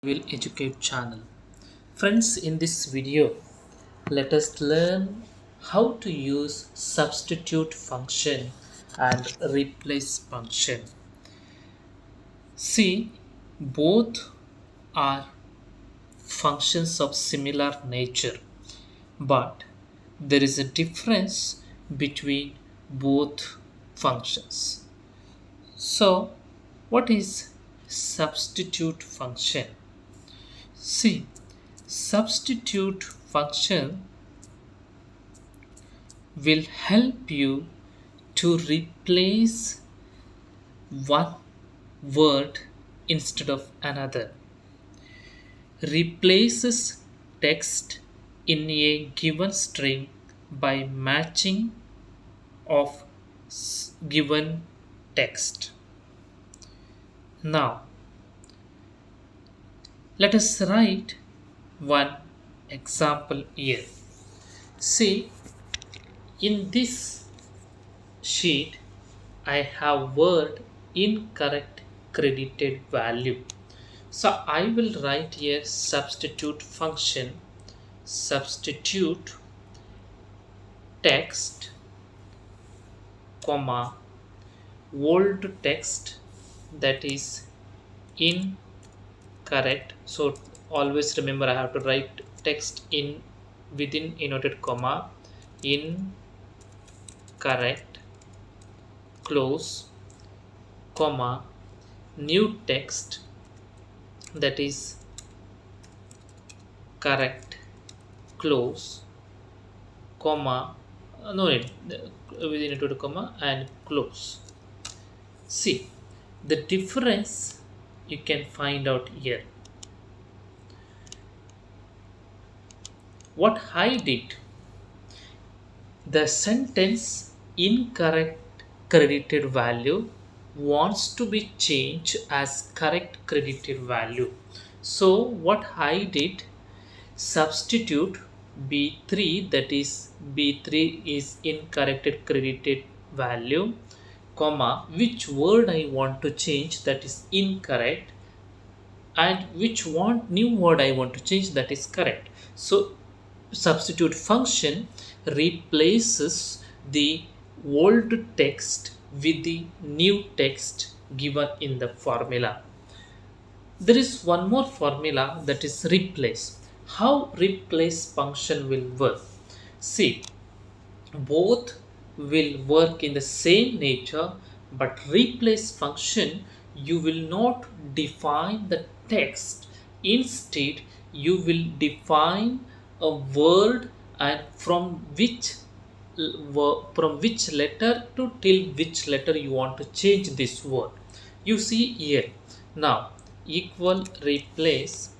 RenwilEducate channel. Friends, in this video, let us learn how to use substitute function and replace function. See, both are functions of similar nature, but there is a difference between both functions. So, what is substitute function? See, substitute function will help you to replace one word instead of another. Replaces text in a given string by matching of given text. Now, let us write one example here. See, in this sheet, I have word incorrect credited value. So I will write here substitute function, substitute text, comma, old text that is incorrect. So always remember I have to write text in within inverted comma, incorrect, close, comma, new text that is correct, close, comma, no need, within inverted comma and close. See, the difference you can find out here. What I did, the sentence incorrect credited value wants to be changed as correct credited value. So what I did, substitute B3, that is B3 is incorrect credited value, comma, which word I want to change, that is incorrect, and which new word I want to change, that is correct. So substitute function replaces the old text with the new text given in the formula. There is one more formula, that is replace. How replace function will work? See, both will work in the same nature, but replace function you will not define the text. Instead, you will define a word and from which letter to till which letter you want to change this word. You see here, now equal replace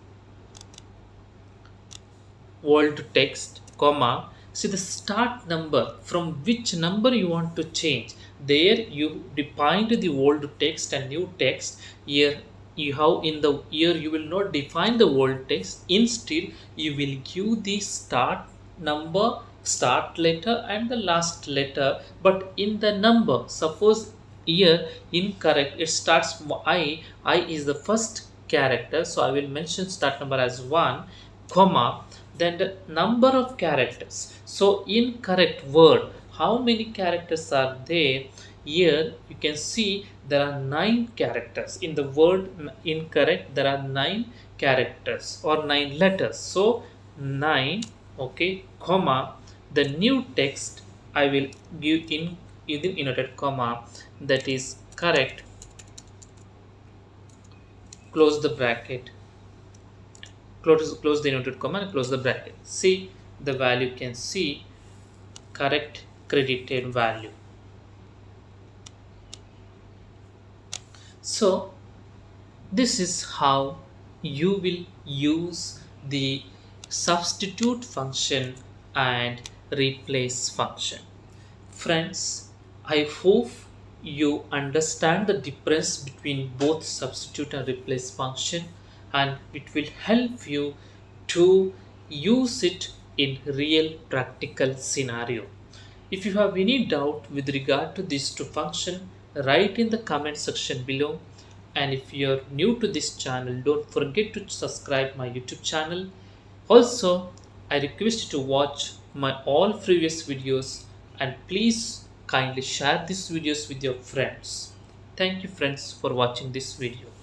old text, comma, see the start number, from which number you want to change. There you defined the old text and new text. Here you have in the here you will not define the old text. Instead, you will give the start number, start letter and the last letter, but in the number, suppose here incorrect, it starts I is the first character, so I will mention start number as 1, comma, then the number of characters. So incorrect word, how many characters are there? Here you can see there are 9 characters. In the word incorrect, there are 9 characters or 9 letters. So 9, okay, comma, the new text I will give in inverted comma, that is correct, close the bracket, close the inverted comma and close the bracket. See, the value can see correct credited value. So this is how you will use the substitute function and replace function. Friends, I hope you understand the difference between both substitute and replace function, and it will help you to use it in real practical scenario. If you have any doubt with regard to these two functions, write in the comment section below. And if you're new to this channel, don't forget to subscribe my YouTube channel. Also, I request you to watch my all previous videos, and please kindly share these videos with your friends. Thank you friends for watching this video.